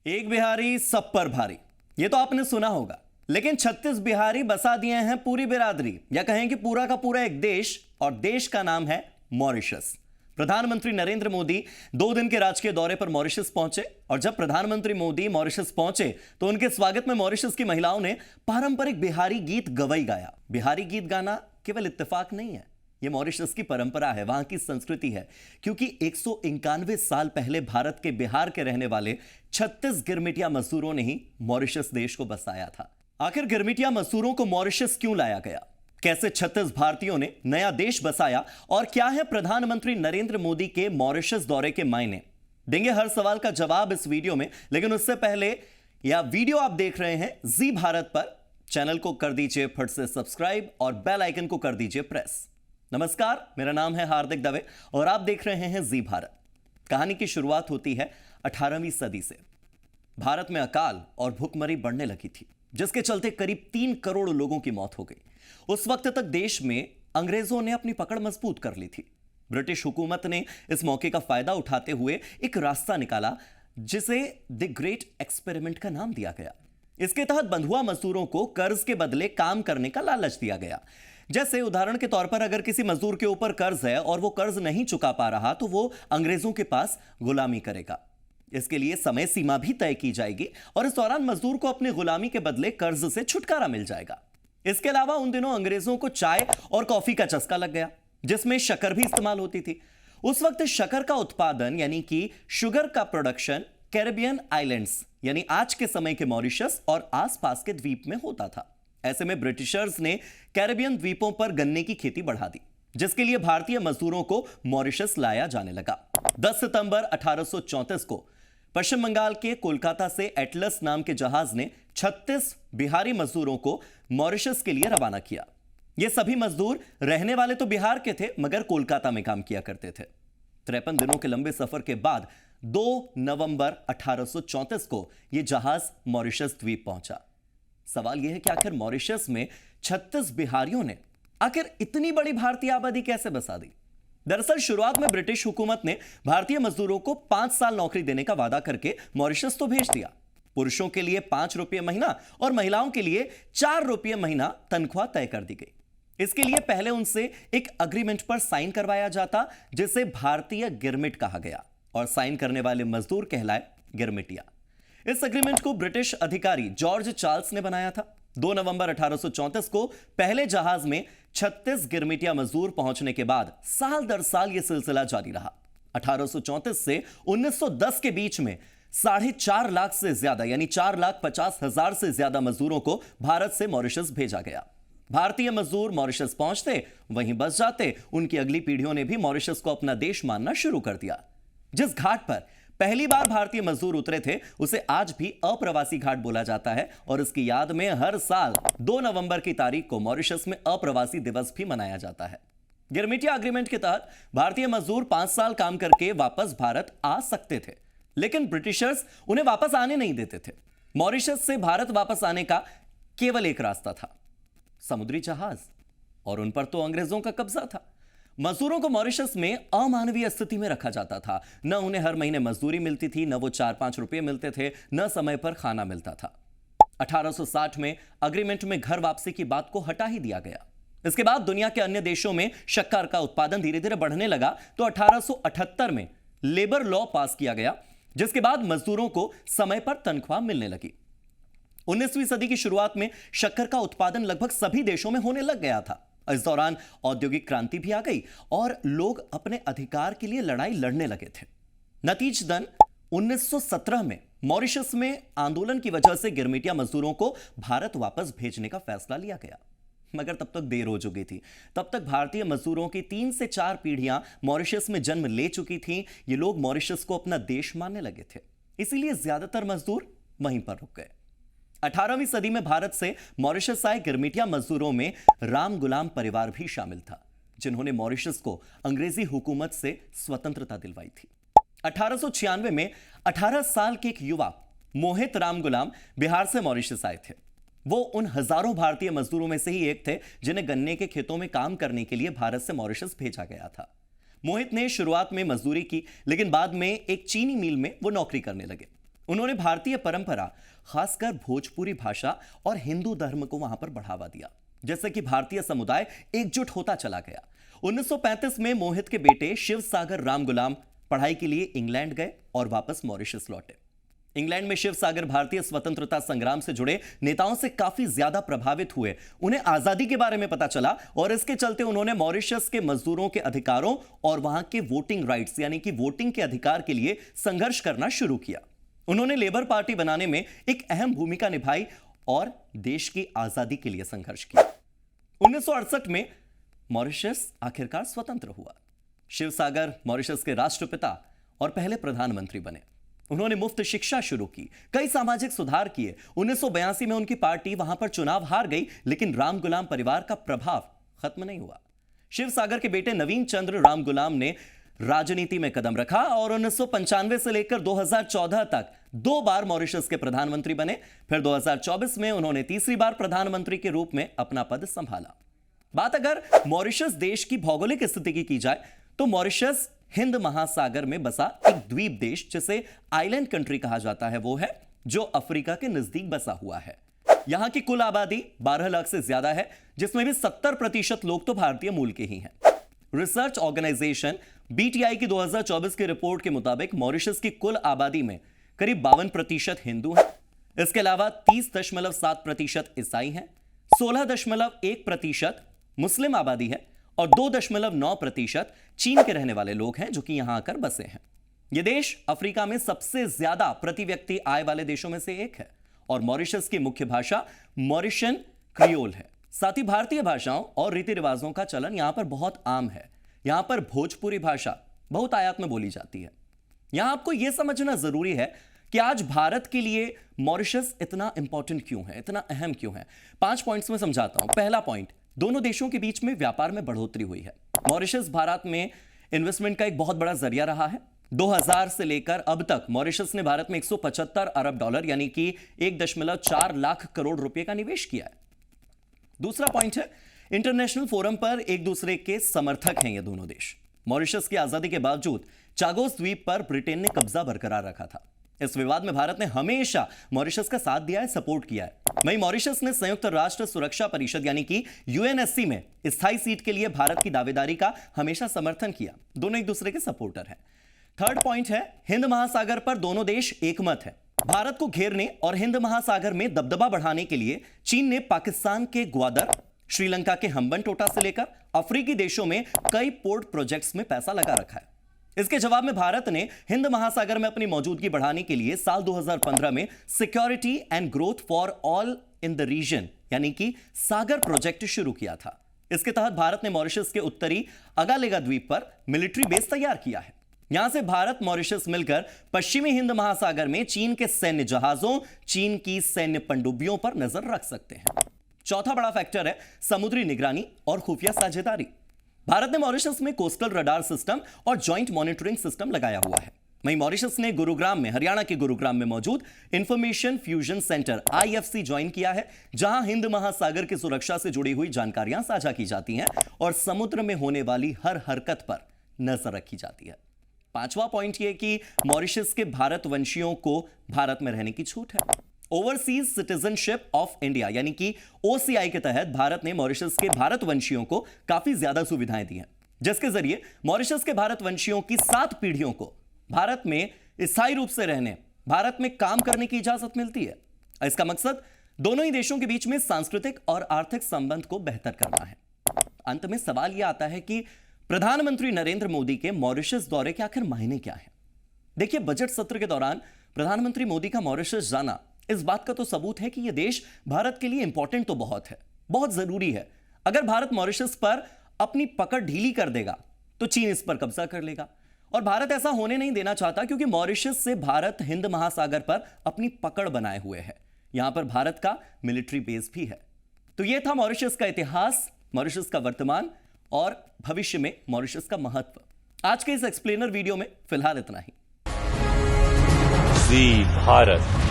एक बिहारी सब पर भारी, ये तो आपने सुना होगा। लेकिन 36 बिहारी बसा दिए हैं पूरी बिरादरी, या कहें कि पूरा का पूरा एक देश, और देश का नाम है मॉरिशस। प्रधानमंत्री नरेंद्र मोदी 2 दिन के राजकीय दौरे पर मॉरिशस पहुंचे, और जब प्रधानमंत्री मोदी मॉरिशस पहुंचे तो उनके स्वागत में मॉरिशस की महिलाओं ने पारंपरिक बिहारी गीत गवई गाया। बिहारी गीत गाना केवल इत्तेफाक नहीं है, ये मॉरिशस की परंपरा है, वहां की संस्कृति है। क्योंकि 191 साल पहले भारत के बिहार के रहने वाले 36 गिरमिटिया मजदूरों ने ही मॉरिशस देश को बसाया था। आखिर गिरमिटिया मजदूरों को मॉरिशस क्यों लाया गया, कैसे 36 भारतीयों ने नया देश बसाया, और क्या है प्रधानमंत्री नरेंद्र मोदी के मॉरिशस दौरे के मायने, देंगे हर सवाल का जवाब इस वीडियो में। लेकिन उससे पहले, यह वीडियो आप देख रहे हैं जी भारत पर, चैनल को कर दीजिए फट से सब्सक्राइब और बेल आइकन को कर दीजिए प्रेस। नमस्कार, मेरा नाम है हार्दिक दवे और आप देख रहे हैं जी भारत। कहानी की शुरुआत होती है 18वीं सदी से। भारत में अकाल और भूखमरी बढ़ने लगी थी, जिसके चलते करीब 3 करोड़ लोगों की मौत हो गई। उस वक्त तक देश में अंग्रेजों ने अपनी पकड़ मजबूत कर ली थी। ब्रिटिश हुकूमत ने इस मौके का फायदा उठाते हुए एक रास्ता निकाला, जिसे द ग्रेट एक्सपेरिमेंट का नाम दिया गया। इसके तहत बंधुआ मजदूरों को कर्ज के बदले काम करने का लालच दिया गया। जैसे उदाहरण के तौर पर, अगर किसी मजदूर के ऊपर कर्ज है और वो कर्ज नहीं चुका पा रहा, तो वो अंग्रेजों के पास गुलामी करेगा। इसके लिए समय सीमा भी तय की जाएगी और इस दौरान मजदूर को अपनी गुलामी के बदले कर्ज से छुटकारा मिल जाएगा। इसके अलावा उन दिनों अंग्रेजों को चाय और कॉफी का चस्का लग गया, जिसमें शक्कर भी इस्तेमाल होती थी। उस वक्त शक्कर का उत्पादन यानी कि शुगर का प्रोडक्शन कैरेबियन आइलैंड्स यानी आज के समय के मॉरिशस और आसपास के द्वीप में होता था। ऐसे में ब्रिटिशर्स ने कैरेबियन द्वीपों पर गन्ने की खेती बढ़ा दी, जिसके लिए भारतीय मजदूरों को मॉरिशस लाया जाने लगा। 10 सितंबर 1834 को पश्चिम बंगाल के कोलकाता से एटलस नाम के जहाज ने 36 बिहारी मजदूरों को मॉरिशस के लिए रवाना किया। ये सभी मजदूर रहने वाले तो बिहार के थे, मगर कोलकाता में काम किया करते थे। 53 दिनों के लंबे सफर के बाद 2 नवंबर 1834 को यह जहाज मॉरिशस द्वीप पहुंचा। सवाल यह है कि आखिर मॉरिशस में 36 बिहारियों ने आखिर इतनी बड़ी भारतीय आबादी कैसे बसा दी। दरअसल शुरुआत में ब्रिटिश हुकूमत ने भारतीय मजदूरों को 5 साल नौकरी देने का वादा करके मॉरिशस तो भेज दिया। पुरुषों के लिए 5 रुपये महीना और महिलाओं के लिए 4 रुपये महीना तनख्वाह तय कर दी गई। इसके लिए पहले उनसे एक अग्रीमेंट पर साइन करवाया जाता, जिसे भारतीय गिरमिट कहा गया, और साइन करने वाले मजदूर कहलाए गिरमिटिया। इस एग्रीमेंट को ब्रिटिश अधिकारी जॉर्ज चार्ल्स ने बनाया था। 2 नवंबर 1834 को पहले जहाज में 36 गिरमिटिया मजदूर पहुंचने के बाद साल दर साल यह सिलसिला जारी रहा। 1834 से 1910 के बीच में 4.5 लाख से ज्यादा यानी 4,50,000 से ज्यादा मजदूरों को भारत से मॉरिशस भेजा गया। भारतीय मजदूर मॉरिशस पहुंचते, वहीं बस जाते। उनकी अगली पीढ़ियों ने भी मॉरिशस को अपना देश मानना शुरू कर दिया। जिस घाट पर पहली बार भारतीय मजदूर उतरे थे, उसे आज भी अप्रवासी घाट बोला जाता है, और इसकी याद में हर साल 2 नवंबर की तारीख को मॉरिशस में अप्रवासी दिवस भी मनाया जाता है। गिरमिटिया एग्रीमेंट के तहत भारतीय मजदूर 5 साल काम करके वापस भारत आ सकते थे, लेकिन ब्रिटिशर्स उन्हें वापस आने नहीं देते थे। मॉरिशस से भारत वापस आने का केवल एक रास्ता था, समुद्री जहाज, और उन पर तो अंग्रेजों का कब्जा था। मजदूरों को मॉरिशस में अमानवीय स्थिति में रखा जाता था। न उन्हें हर महीने मजदूरी मिलती थी, न वो 4-5 रुपए मिलते थे, न समय पर खाना मिलता था। 1860 में अग्रीमेंट में घर वापसी की बात को हटा ही दिया गया। इसके बाद दुनिया के अन्य देशों में शक्कर का उत्पादन धीरे धीरे बढ़ने लगा, तो 1878 में लेबर लॉ पास किया गया, जिसके बाद मजदूरों को समय पर तनख्वाह मिलने लगी। 19वीं सदी की शुरुआत में शक्कर का उत्पादन लगभग सभी देशों में होने लग गया था। इस दौरान औद्योगिक क्रांति भी आ गई और लोग अपने अधिकार के लिए लड़ाई लड़ने लगे थे। नतीजतन 1917 में मॉरिशस में आंदोलन की वजह से गिरमिटिया मजदूरों को भारत वापस भेजने का फैसला लिया गया, मगर तब तक देर हो चुकी थी। तब तक भारतीय मजदूरों की 3 से 4 पीढ़ियां मॉरिशस में जन्म ले चुकी थीं। ये लोग मॉरिशस को अपना देश मानने लगे थे, इसीलिए ज्यादातर मजदूर वहीं पर रुक गए। 18वीं सदी में भारत से मॉरिशस आए गिरमिटिया मजदूरों में राम गुलाम परिवार भी शामिल था, जिन्होंने मॉरिशस को अंग्रेजी हुकूमत से स्वतंत्रता दिलवाई थी। 1896 में 18 साल के एक युवा मोहित राम गुलाम बिहार से मॉरिशस आए थे। वो उन हजारों भारतीय मजदूरों में से ही एक थे, जिन्हें गन्ने के खेतों में काम करने के लिए भारत से मॉरिशस भेजा गया था। मोहित ने शुरुआत में मजदूरी की, लेकिन बाद में एक चीनी मिल में वो नौकरी करने लगे। उन्होंने भारतीय परंपरा, खासकर भोजपुरी भाषा और हिंदू धर्म को वहां पर बढ़ावा दिया, जैसे कि भारतीय समुदाय एकजुट होता चला गया। 1935 में मोहित के बेटे शिव सागर राम गुलाम पढ़ाई के लिए इंग्लैंड गए और वापस मॉरिशस लौटे। इंग्लैंड में शिव सागर भारतीय स्वतंत्रता संग्राम से जुड़े नेताओं से काफी ज्यादा प्रभावित हुए। उन्हें आजादी के बारे में पता चला और इसके चलते उन्होंने मॉरिशस के मजदूरों के अधिकारों और वहां के वोटिंग राइट्स यानी कि वोटिंग के अधिकार के लिए संघर्ष करना शुरू किया। उन्होंने लेबर पार्टी बनाने में एक अहम भूमिका निभाई और देश की आजादी के लिए संघर्ष किया। 1968 में मॉरिशस आखिरकार स्वतंत्र हुआ। शिव सागर मॉरिशस के राष्ट्रपिता और पहले प्रधानमंत्री बने। उन्होंने मुफ्त शिक्षा शुरू की, कई सामाजिक सुधार किए। 1982 में उनकी पार्टी वहां पर चुनाव हार गई, लेकिन राम गुलाम परिवार का प्रभाव खत्म नहीं हुआ। शिव सागर के बेटे नवीन चंद्र राम गुलाम ने राजनीति में कदम रखा और 1995 से लेकर 2014 तक 2 बार मॉरिशस के प्रधानमंत्री बने। फिर 2024 में उन्होंने तीसरी बार प्रधानमंत्री के रूप में अपना पद संभाला। बात अगर मॉरिशस देश की भौगोलिक स्थिति की जाए तो मॉरिशस हिंद महासागर में बसा एक द्वीप देश, जिसे आइलैंड कंट्री कहा जाता है, वो है जो अफ्रीका के नजदीक बसा हुआ है। यहां की कुल आबादी 12 लाख से ज्यादा है, जिसमें भी 70% लोग तो भारतीय मूल के ही हैं। रिसर्च ऑर्गेनाइजेशन बीटीआई की 2024 की रिपोर्ट के मुताबिक मॉरिशस की कुल आबादी में करीब 52% हिंदू हैं। इसके अलावा 30.7% ईसाई हैं, 16.1% मुस्लिम आबादी है और 2.9% चीन के रहने वाले लोग हैं, जो कि यहां आकर बसे हैं। यह देश अफ्रीका में सबसे ज्यादा प्रति व्यक्ति आय वाले देशों में से एक है और मॉरिशस की मुख्य भाषा मॉरिशन क्रियोल है। साथ ही भारतीय भाषाओं और रीति रिवाजों का चलन यहां पर बहुत आम है। यहां पर भोजपुरी भाषा बहुत आयात में बोली जाती है। यहां आपको यह समझना जरूरी है कि आज भारत के लिए मॉरिशस इतना इंपॉर्टेंट क्यों है, इतना अहम क्यों है। 5 पॉइंट्स में समझाता हूं। पहला पॉइंट, दोनों देशों के बीच में व्यापार में बढ़ोतरी हुई है। मॉरिशस भारत में इन्वेस्टमेंट का एक बहुत बड़ा जरिया रहा है। 2000 से लेकर अब तक मॉरिशस ने भारत में 175 अरब डॉलर यानी कि 1.4 लाख करोड़ रुपए का निवेश किया है। दूसरा पॉइंट है, इंटरनेशनल फोरम पर एक दूसरे के समर्थक हैं ये दोनों देश। मॉरिशस की आजादी के बावजूद चागोस द्वीप पर ब्रिटेन ने कब्जा बरकरार रखा था। इस विवाद में भारत ने हमेशा मॉरिशस का साथ दिया है, सपोर्ट किया है। वहीं मॉरिशस ने संयुक्त राष्ट्र सुरक्षा परिषद यानी कि यूएनएससी में स्थायी सीट के लिए भारत की दावेदारी का हमेशा समर्थन किया। दोनों एक दूसरे के सपोर्टर हैं। थर्ड पॉइंट है, हिंद महासागर पर दोनों देश एकमत है। भारत को घेरने और हिंद महासागर में दबदबा बढ़ाने के लिए चीन ने पाकिस्तान के ग्वादर, श्रीलंका के हम्बनटोटा से लेकर अफ्रीकी देशों में कई पोर्ट प्रोजेक्ट्स में पैसा लगा रखा है। इसके जवाब में भारत ने हिंद महासागर में अपनी मौजूदगी बढ़ाने के लिए साल 2015 में security and growth for all in the region यानी कि सागर प्रोजेक्ट शुरू किया था। इसके तहत भारत ने मॉरिशस के उत्तरी अगालेगा द्वीप पर मिलिट्री बेस तैयार किया है। यहां से भारत मॉरिशस मिलकर पश्चिमी हिंद महासागर में चीन के सैन्य जहाजों, चीन की सैन्य पनडुब्बियों पर नजर रख सकते हैं। चौथा बड़ा फैक्टर है समुद्री निगरानी और खुफिया साझेदारी। भारत ने मॉरिशस में कोस्टल रडार सिस्टम और जॉइंट मॉनिटरिंग सिस्टम लगाया हुआ है। वहीं मॉरिशस ने गुरुग्राम में, हरियाणा के गुरुग्राम में मौजूद information fusion centre IFC join किया है, जहां हिंद महासागर की सुरक्षा से जुड़ी हुई जानकारियां साझा की जाती हैं और समुद्र में होने वाली हर हरकत पर नजर रखी जाती है। पांचवा पॉइंट यह कि मॉरिशस के भारतवंशियों को भारत में रहने की छूट है। ओवरसीज सिटीजनशिप ऑफ इंडिया यानी कि OCI के तहत भारत ने मॉरिशस के भारतवंशियों को काफी ज्यादा सुविधाएं दी हैं, जिसके जरिए मॉरिशस के भारतवंशियों की 7 पीढ़ियों को भारत में स्थायी रूप से रहने, भारत में काम करने की इजाजत मिलती है। इसका मकसद दोनों ही देशों के बीच में सांस्कृतिक और आर्थिक संबंध को बेहतर करना है। अंत में सवाल यह आता है कि प्रधानमंत्री नरेंद्र मोदी के मॉरिशस दौरे के आखिर मायने क्या है। देखिए, बजट सत्र के दौरान प्रधानमंत्री मोदी का मॉरिशस जाना इस बात का तो सबूत है कि यह देश भारत के लिए इंपॉर्टेंट तो बहुत है, बहुत जरूरी है। अगर भारत मॉरिशस पर अपनी पकड़ ढीली कर देगा तो चीन इस पर कब्जा कर लेगा और भारत ऐसा होने नहीं देना चाहता, क्योंकि मॉरिशस से भारत हिंद महासागर पर अपनी पकड़ बनाए हुए है। यहां पर भारत का मिलिट्री बेस भी है। तो यह था मॉरिशस का इतिहास, मॉरिशस का वर्तमान और भविष्य में मॉरिशस का महत्व। आज के इस एक्सप्लेनर वीडियो में फिलहाल इतना ही। जी भारत।